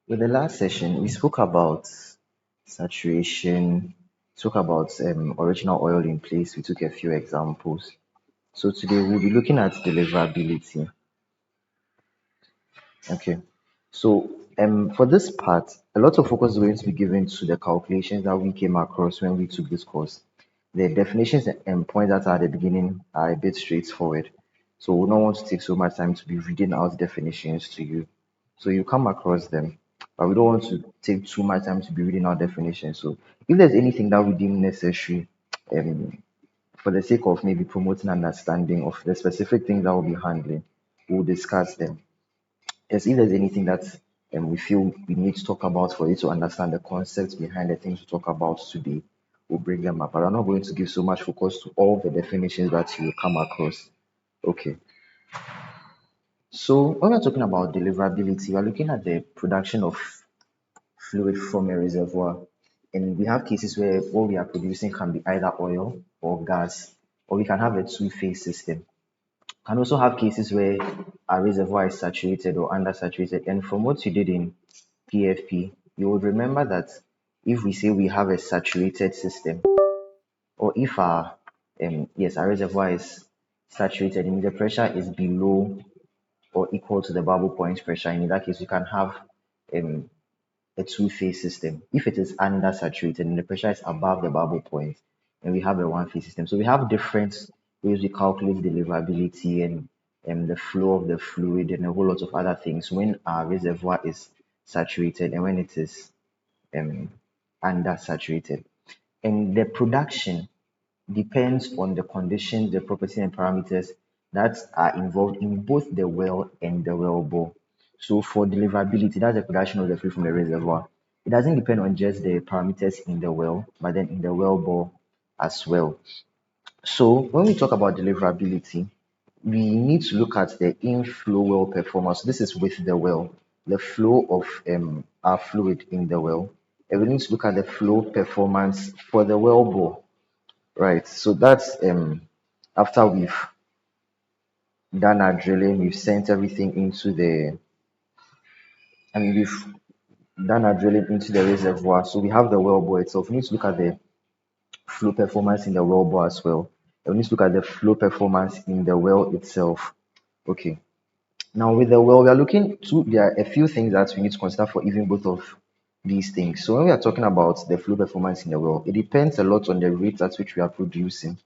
With the last session, we spoke about saturation, spoke about original oil in place. We took a few examples. So today we'll be looking at deliverability. Okay. So for this part, a lot of focus is going to be given to the calculations that we came across when we took this course. The definitions and points that are at the beginning are a bit straightforward. So we don't want to take so much time to be reading out definitions to you. So you come across them, but we don't want to take too much time to be reading out definitions. So if there's anything that we deem necessary, um, for the sake of maybe promoting understanding of the specific things that we'll be handling, we'll discuss them. Yes, if there's anything that we feel we need to talk about for you to understand the concepts behind the things we talk about today, we'll bring them up. But I'm not going to give so much focus to all the definitions that you will come across. Okay. So when we're talking about deliverability, we're looking at the production of fluid from a reservoir. And we have cases where what we are producing can be either oil or gas, or we can have a two-phase system. Can also have cases where a reservoir is saturated or undersaturated. And from what you did in PFP, you would remember that if we say we have a saturated system, or if our reservoir is saturated and the pressure is below or equal to the bubble point pressure, in that case, you can have um, a two-phase system. If it is undersaturated and the pressure is above the bubble point, and we have a one-phase system. So we have different ways we calculate deliverability and the flow of the fluid and a whole lot of other things when our reservoir is saturated and when it is um, undersaturated. And the production depends on the conditions, the properties and parameters that are involved in both the well and the well bore. So for deliverability, that's the production of the fluid from the reservoir. It doesn't depend on just the parameters in the well, but then in the well bore as well. So when we talk about deliverability, we need to look at the inflow well performance. This is with the well, the flow of our fluid in the well. And we need to look at the flow performance for the well bore. Right. So that's after we've done our drilling, we've sent everything into we've done our drilling into the reservoir. So we have the well bore itself. We need to look at the flow performance in the well bore as well. And we need to look at the flow performance in the well itself. Okay. Now with the well, we are looking to there are a few things that we need to consider for even both of these things. So when we are talking about the flow performance in the well, it depends a lot on the rate at which we are producing,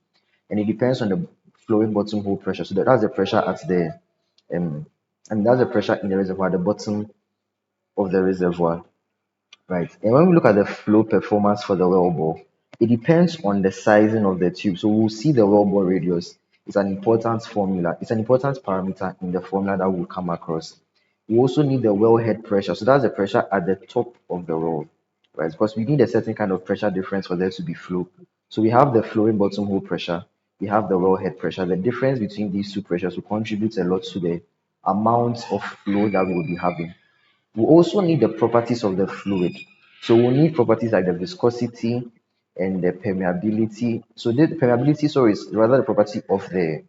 and it depends on the flowing bottom hole pressure. So that's the pressure at the um that's the pressure in the reservoir at the bottom of the reservoir, right? And when we look at the flow performance for the well bore, it depends on the sizing of the tube. So we'll see the well bore radius. It's an important formula. It's an important parameter in the formula that we'll come across. We also need the wellhead pressure. So that's the pressure at the top of the well, right? Because we need a certain kind of pressure difference for there to be flow. So we have the flowing bottom hole pressure, we have the wellhead pressure. The difference between these two pressures will contribute a lot to the amount of flow that we will be having. We also need the properties of the fluid. So we'll need properties like the viscosity and the permeability. So the permeability, sorry, is rather the property of the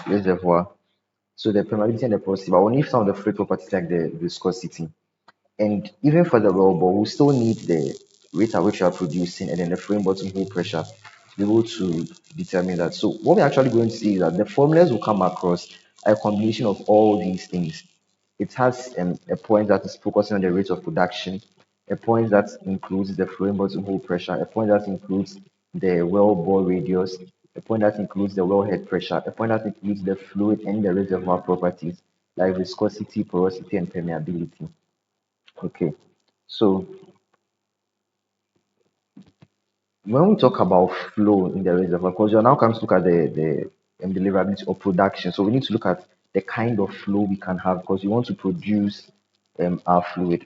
reservoir. So the permeability and the porosity, but we'll need some of the fluid properties like the viscosity. And even for the well bore, we still need the rate at which you are producing and then the flowing bottom hole pressure to be able to determine that. So what we're actually going to see is that the formulas will come across a combination of all these things. It has a point that is focusing on the rate of production, a point that includes the flowing bottom hole pressure, a point that includes the well bore radius, a point that includes the wellhead pressure, a point that includes the fluid and the reservoir properties like viscosity, porosity, and permeability. Okay, so when we talk about flow in the reservoir, because you're now comes to look at the deliverability or production, so we need to look at the kind of flow we can have because we want to produce our fluid.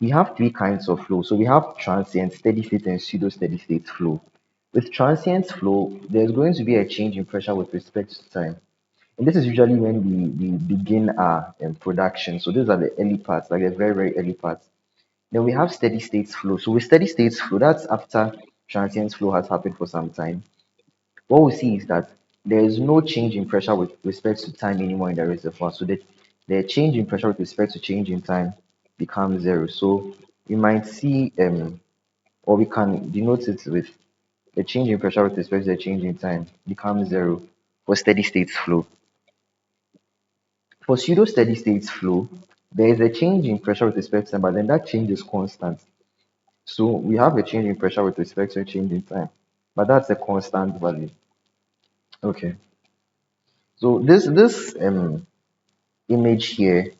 We have three kinds of flow. So we have transient, steady state, and pseudo-steady state flow. With transient flow, there's going to be a change in pressure with respect to time. And this is usually when we begin our production. So these are the early parts, like the very, very early parts. Then we have steady state flow. So with steady state flow, that's after transient flow has happened for some time. What we see is that there is no change in pressure with respect to time anymore in the reservoir. So the change in pressure with respect to change in time becomes zero. So we might see or we can denote it with the change in pressure with respect to the change in time becomes zero for steady state flow. For pseudo steady state flow, there is a change in pressure with respect to time, but then that change is constant. So we have a change in pressure with respect to a change in time, but that's a constant value. Okay. So this image here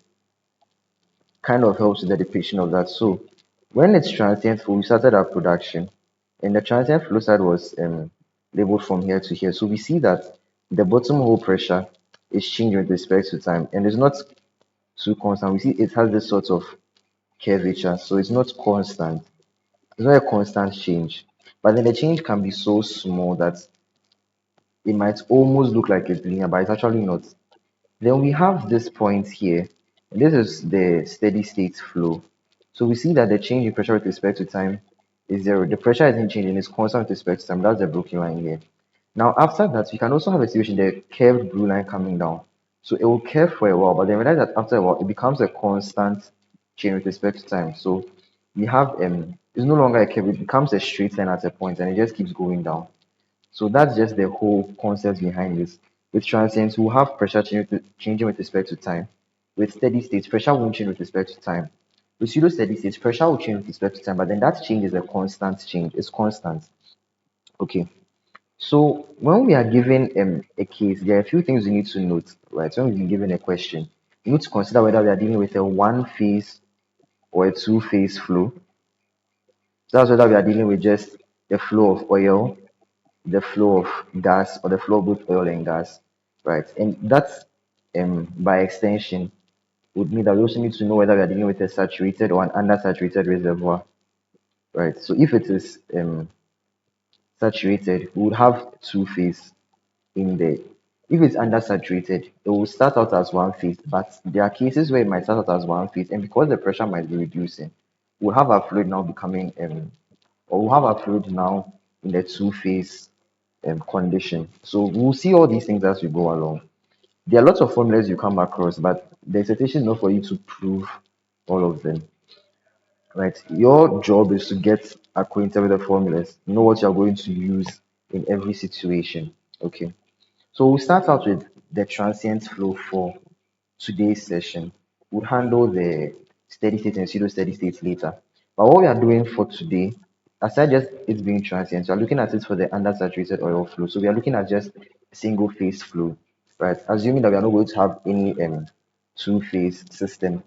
kind of helps with the depiction of that. So when it's transient flow, we started our production, and the transient flow side was labeled from here to here. So we see that the bottom hole pressure is changing with respect to time, and it's not too constant. We see it has this sort of curvature, so it's not constant. It's not a constant change, but then the change can be so small that it might almost look like it's linear, but it's actually not. Then we have this point here, and this is the steady state flow. So we see that the change in pressure with respect to time is zero. The pressure isn't changing, it's constant with respect to time. That's the broken line here. Now, after that, we can also have a situation, the curved blue line coming down. So it will curve for a while, but then realize that after a while, it becomes a constant change with respect to time. So we have it's no longer a curve, it becomes a straight line at a point, and it just keeps going down. So that's just the whole concept behind this. With transients, we'll have pressure changing with respect to time. With steady states, pressure won't change with respect to time. With pseudo steady states, pressure will change with respect to time, but then that change is a constant change. It's constant. Okay. So when we are given a case, there are a few things we need to note, right? When we've been given a question, you need to consider whether we are dealing with a one-phase or a two-phase flow. So that's whether we are dealing with just the flow of oil, the flow of gas, or the flow of both oil and gas, right? And that's by extension would mean that we also need to know whether we are dealing with a saturated or an undersaturated reservoir, right? So if it is saturated, we would have two phase in there. If it's undersaturated, it will start out as one phase, but there are cases where it might start out as one phase, and because the pressure might be reducing, we'll have our fluid now becoming or we'll have our fluid now in the two phase condition. So we'll see all these things as we go along. There are lots of formulas you come across, but the expectation is not for you to prove all of them, right? Your job is to get acquainted with the formulas, know what you're going to use in every situation. Okay. So we'll start out with the transient flow for today's session. We'll handle the steady state and pseudo steady states later. But what we are doing for today, aside just it being transient, we are looking at it for the undersaturated oil flow. So we are looking at just single phase flow, right? Assuming that we are not going to have any two phase system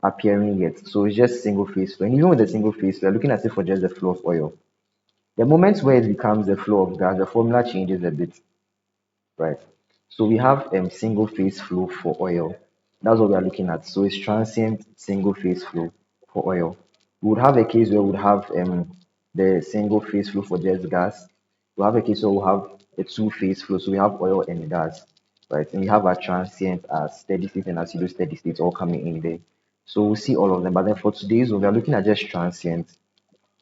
appearing yet. So it's just single phase flow. And even with the single phase, we are looking at it for just the flow of oil. The moment where it becomes the flow of gas, the formula changes a bit, right? So we have single phase flow for oil. That's what we are looking at. So it's transient single phase flow for oil. We would have a case where we would have the single phase flow for just gas. We have a case where we have a two phase flow. So we have oil and gas, right? And we have our transient, our steady state, and our pseudo steady state all coming in there. So we'll see all of them. But then for today's one, we are looking at just transient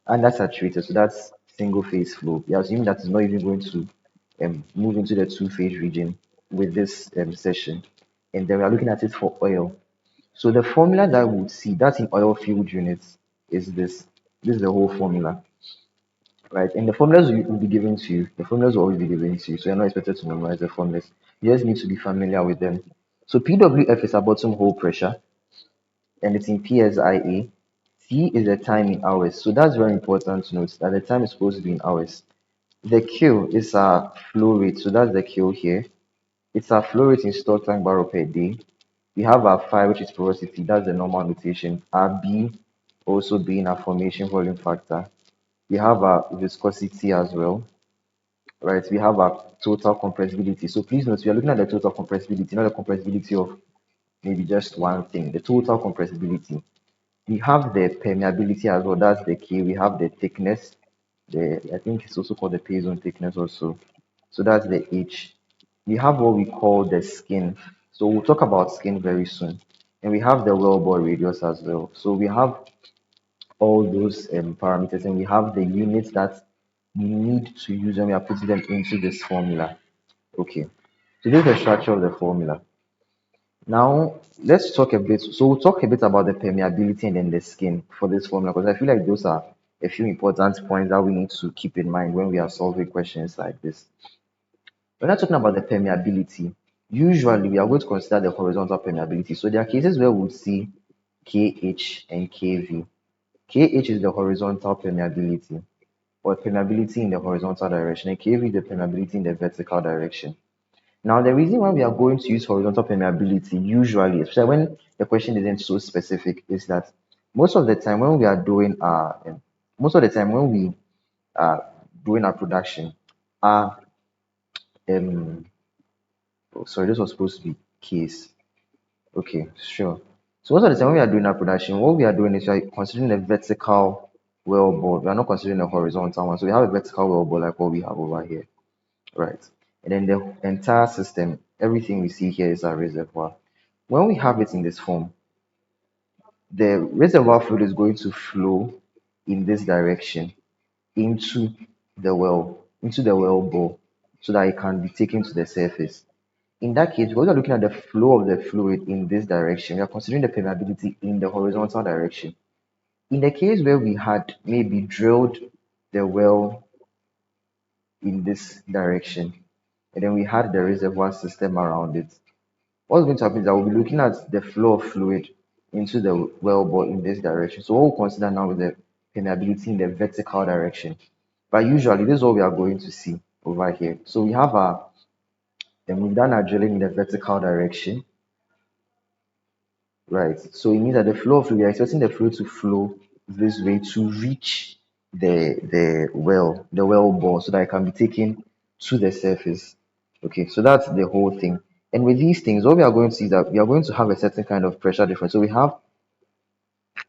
and that's saturated. So that's single phase flow. We are assuming that it's not even going to move into the two phase region with this session. And then we are looking at it for oil. So the formula that we would see that's in oil field units is this. This is the whole formula, right? And the formulas will be given to you. The formulas will always be given to you. So you're not expected to memorize the formulas. You just need to be familiar with them. So PWF is our bottom hole pressure and it's in PSIA. T is the time in hours. So that's very important to note that the time is supposed to be in hours. The Q is our flow rate. So that's the Q here. It's our flow rate in stored tank barrel per day. We have our phi, which is porosity. That's the normal notation. Our B also being our formation volume factor. We have our viscosity as well, right? We have our total compressibility. So please note, we are looking at the total compressibility, not the compressibility of maybe just one thing. The total compressibility. We have the permeability as well. That's the key. We have the thickness. The I think it's also called the pay zone thickness also. So that's the H. We have what we call the skin. So we'll talk about skin very soon. And we have the wellbore radius as well. So we have all those parameters and we have the units that we need to use when we are putting them into this formula. Okay. So this is the structure of the formula. Now let's talk a bit. So we'll talk a bit about the permeability and then the skin for this formula, because I feel like those are a few important points that we need to keep in mind when we are solving questions like this. When we're talking about the permeability, usually we are going to consider the horizontal permeability. So there are cases where we'll see KH and KV. KH is the horizontal permeability, or permeability in the horizontal direction, and KV is the permeability in the vertical direction. Now, the reason why we are going to use horizontal permeability usually, especially when the question isn't so specific, is that most of the time when we are doing most of the time when we are doing our production, our um, oh, sorry, this was supposed to be case. Okay, sure. So most of the time when we are doing our production, what we are doing is we are considering a vertical wellbore. We are not considering a horizontal one. So we have a vertical wellbore like what we have over here, right? And then the entire system, everything we see here is our reservoir. When we have it in this form, the reservoir fluid is going to flow in this direction into into the well bore, so that it can be taken to the surface. In that case, when we're looking at the flow of the fluid in this direction, we are considering the permeability in the horizontal direction. In the case where we had maybe drilled the well in this direction, and then we had the reservoir system around it, what's going to happen is that we'll be looking at the flow of fluid into the wellbore in this direction. So what we'll consider now is the permeability in the vertical direction. But usually this is what we are going to see over here. So we have our then we've done our drilling in the vertical direction, right? So it means that the flow of fluid, we are expecting the fluid to flow this way to reach the well bore, so that it can be taken to the surface. Okay, so that's the whole thing. And with these things, what we are going to see is that we are going to have a certain kind of pressure difference. So we have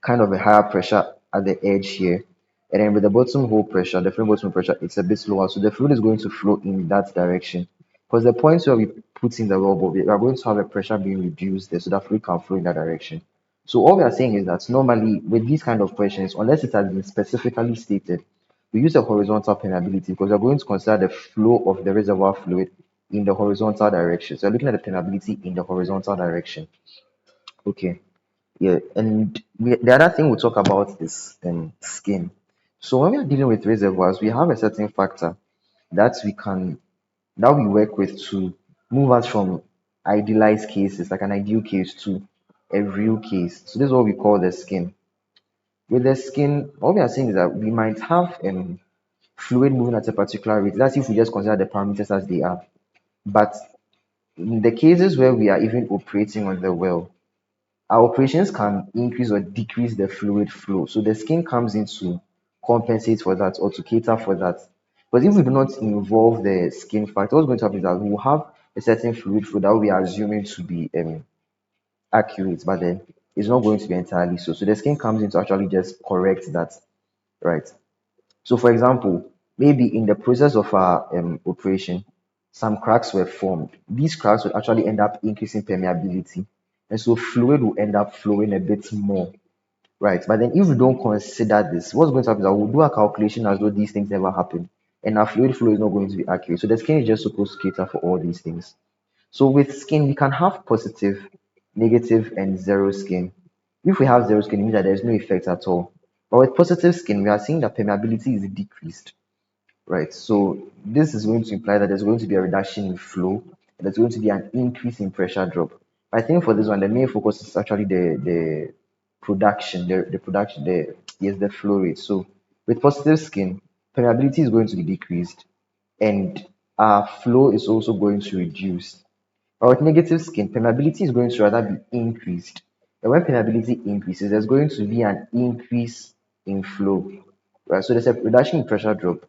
kind of a higher pressure at the edge here. And then with the bottom hole pressure, the frame bottom pressure, it's a bit lower. So the fluid is going to flow in that direction. Because the points where we put in the rubber, we are going to have a pressure being reduced there, so that fluid can flow in that direction. So all we are saying is that normally with these kind of questions, unless it has been specifically stated, we use a horizontal permeability, because we're going to consider the flow of the reservoir fluid in the horizontal direction. So we're looking at the permeability in the horizontal direction. Okay. Yeah, and the other thing we'll talk about is skin. So when we are dealing with reservoirs, we have a certain factor that we work with to move us from idealized cases, like an ideal case, to a real case. So this is what we call the skin. With the skin, what we are saying is that we might have fluid moving at a particular rate. That's if we just consider the parameters as they are. But in the cases where we are even operating on the well, our operations can increase or decrease the fluid flow. So the skin comes in to compensate for that or to cater for that. But if we do not involve the skin factor, what's going to happen is that we will have a certain fluid flow that we are assuming to be accurate, but then it's not going to be entirely so. So the skin comes in to actually just correct that, right? So, for example, maybe in the process of our operation, some cracks were formed. These cracks will actually end up increasing permeability, and so fluid will end up flowing a bit more, right? But then, if we don't consider this, what's going to happen is that we'll do a calculation as though these things never happen, and our fluid flow is not going to be accurate. So, the skin is just supposed to cater for all these things. So, with skin, we can have positive, negative, and zero skin. If we have zero skin, it means that there's no effect at all. But with positive skin, we are seeing that permeability is decreased, right? So this is going to imply that there's going to be a reduction in flow, and there's going to be an increase in pressure drop. I think for this one, the main focus is actually the production, the production, the flow rate. So with positive skin, permeability is going to be decreased, and our flow is also going to reduce. But with negative skin, permeability is going to rather be increased. And when permeability increases, there's going to be an increase in flow. Right? So there's a reduction in pressure drop.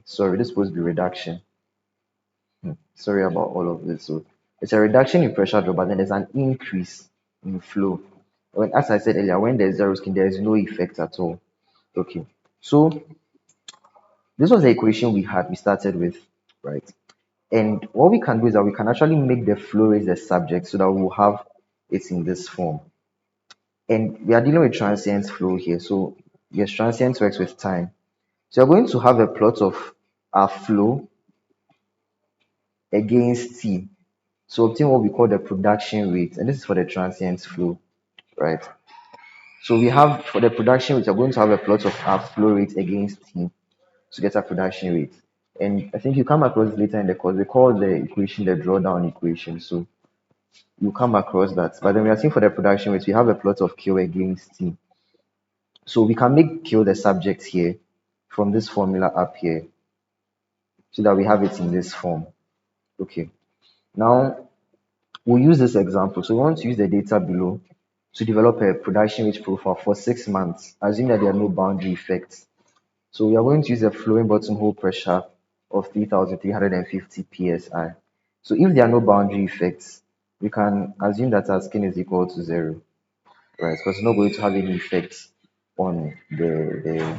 Sorry, this is supposed to be reduction. Sorry about all of this. So it's a reduction in pressure drop, but then there's an increase in flow. When, as I said earlier, when there's zero skin, there is no effect at all. Okay. So this was the equation we started with, right? And what we can do is that we can actually make the flow rate the subject, so that we'll have it in this form. And we are dealing with transient flow here. So yes, transient works with time. So you're going to have a plot of our flow against t. So obtain what we call the production rate, and this is for the transient flow, right? So we have for the production rate, we're going to have a plot of our flow rate against T to get our production rate. And I think you come across it later in the course. We call the equation the drawdown equation. So you come across that. But then we are seeing for the production rate, we have a plot of Q against T. So we can make Q the subject here from this formula up here so that we have it in this form. Okay. Now we'll use this example. So we want to use the data below to develop a production rate profile for 6 months, assuming that there are no boundary effects. So we are going to use a flowing bottom hole pressure of 3,350 psi. So if there are no boundary effects, we can assume that our skin is equal to 0, right? Because it's not going to have any effects on the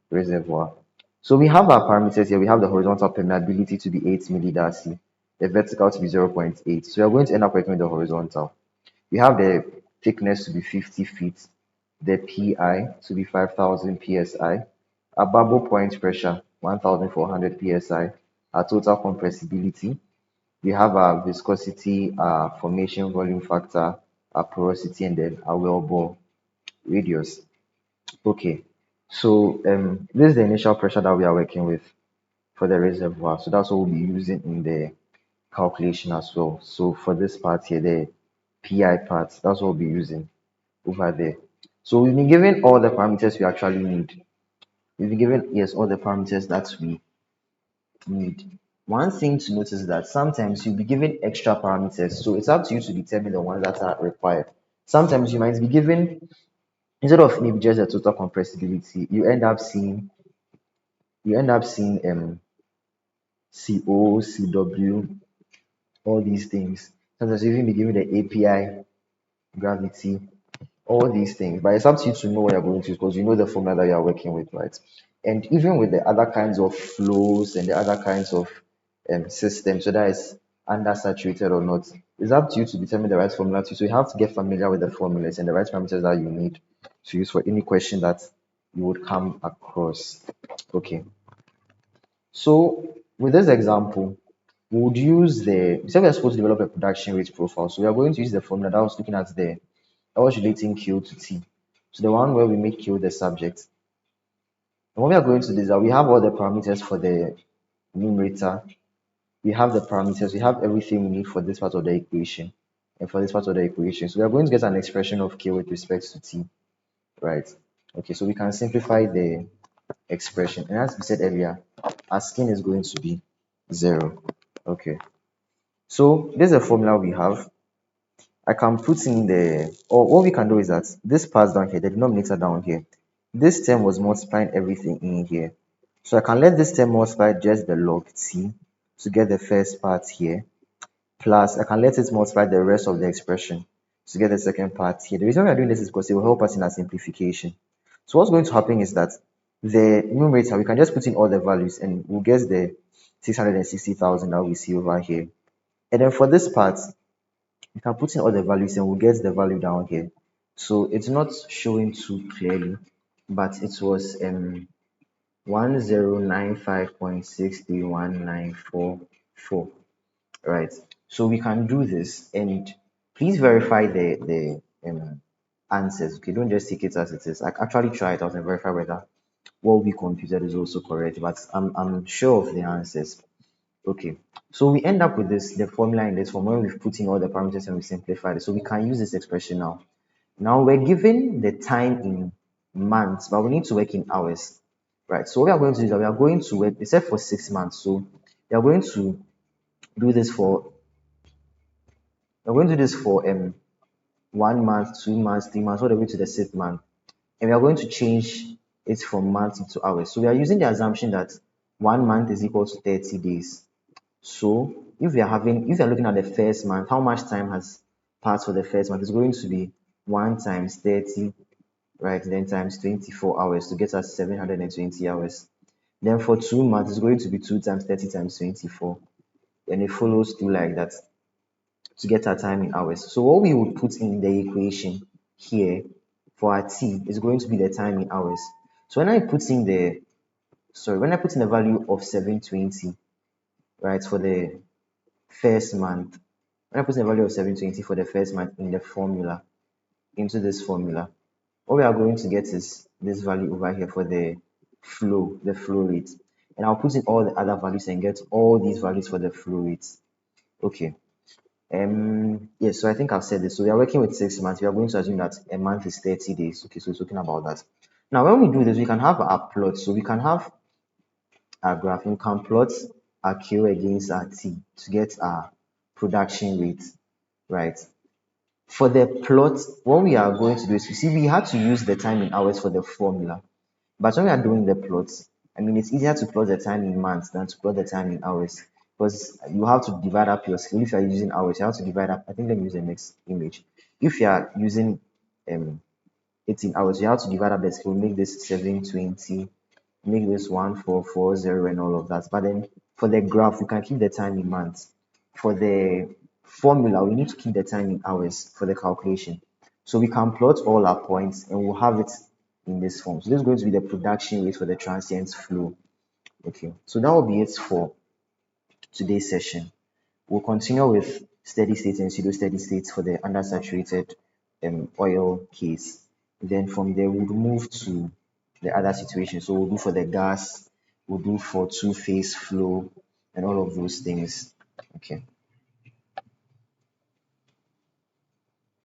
reservoir. So we have our parameters here. We have the horizontal permeability to be 8 millidarcy, the vertical to be 0.8. So we are going to end up working with the horizontal. We have the thickness to be 50 feet, the PI to be 5,000 psi, a bubble point pressure 1,400 psi, our total compressibility. We have our viscosity, our formation volume factor, our porosity, and then our well bore radius. Okay, so this is the initial pressure that we are working with for the reservoir. So that's what we'll be using in the calculation as well. So for this part here, the PI part, that's what we'll be using over there. So we've been given all the parameters we actually need. We've been given, yes, all the parameters that we need. One thing to notice is that sometimes you'll be given extra parameters. So it's up to you to determine the ones that are required. Sometimes you might be given, instead of maybe just the total compressibility, you end up seeing CO, CW, all these things. Sometimes you even be given the API, gravity, all these things. But it's up to you to know what you're going to use because you know the formula that you're working with, right? And even with the other kinds of flows and the other kinds of systems, whether it's undersaturated or not, it's up to you to determine the right formula to use. So you have to get familiar with the formulas and the right parameters that you need to use for any question that you would come across. Okay. So with this example, we would use we said we are supposed to develop a production rate profile. So we are going to use the formula that I was looking at there. I was relating Q to T. So the one where we make Q the subject. And what we are going to do is that we have all the parameters for the numerator. We have the parameters. We have everything we need for this part of the equation and for this part of the equation. So we are going to get an expression of Q with respect to T, right? Okay, so we can simplify the expression. And as we said earlier, our skin is going to be 0. Okay, so this is a formula we have. I can put in or what we can do is that this part down here, the denominator down here, this term was multiplying everything in here. So I can let this term multiply just the log t to get the first part here, plus I can let it multiply the rest of the expression to get the second part here. The reason we are doing this is because it will help us in our simplification. So what's going to happen is that the numerator, we can just put in all the values and we'll get the 660,000 that we see over here. And then for this part, you can put in all the values and we'll get the value down here. So it's not showing too clearly, but it was 1095.631944, right? So we can do this, and please verify the answers. Okay, don't just take it as it is. I actually try it out and verify whether what we computed is also correct, but I'm sure of the answers. Okay, so we end up with the formula in this form when we've put in all the parameters and we simplified it. So we can use this expression now. Now we're given the time in months, but we need to work in hours, right? So what we are going to do is that we are going to work, except for 6 months. So we are going to do this for, 1 month, 2 months, 3 months, all the way to the 6th month. And we are going to change it from months into hours. So we are using the assumption that 1 month is equal to 30 days. So if we are looking at the first month, how much time has passed for the first month? It's going to be 1 times 30, right? Then times 24 hours to get us 720 hours. Then for 2 months, it's going to be 2 times 30 times 24. And it follows through like that to get our time in hours. So what we would put in the equation here for our t is going to be the time in hours. So when I put in the value of 720, right, for the first month, When I put in a value of 720 for the first month in the formula, into this formula, what we are going to get is this value over here for the flow rate. And I'll put in all the other values and get all these values for the flow rates. Okay. Yes, so I think I've said this. So we are working with 6 months. We are going to assume that a month is 30 days. Okay, so we're talking about that. Now, when we do this, we can have our plot. So we can have our graph. We can plot our Q against our T to get our production rate, right? For the plot, what we are going to do is, you see, we had to use the time in hours for the formula. But when we are doing the plots, I mean, it's easier to plot the time in months than to plot the time in hours, because you have to divide up your scale. If you are using hours, you have to divide up. I think let me use the next image. If you are using 18 hours, you have to divide up the scale, make this 720, make this 1440, and all of that. But then for the graph, we can keep the time in months. For the formula, we need to keep the time in hours for the calculation. So we can plot all our points and we'll have it in this form. So this is going to be the production rate for the transient flow. Okay, so that will be it for today's session. We'll continue with steady state and pseudo-steady states for the undersaturated oil case. Then from there, we'll move to the other situation. So we'll do for the gas, we'll do for two-phase flow, and all of those things. Okay.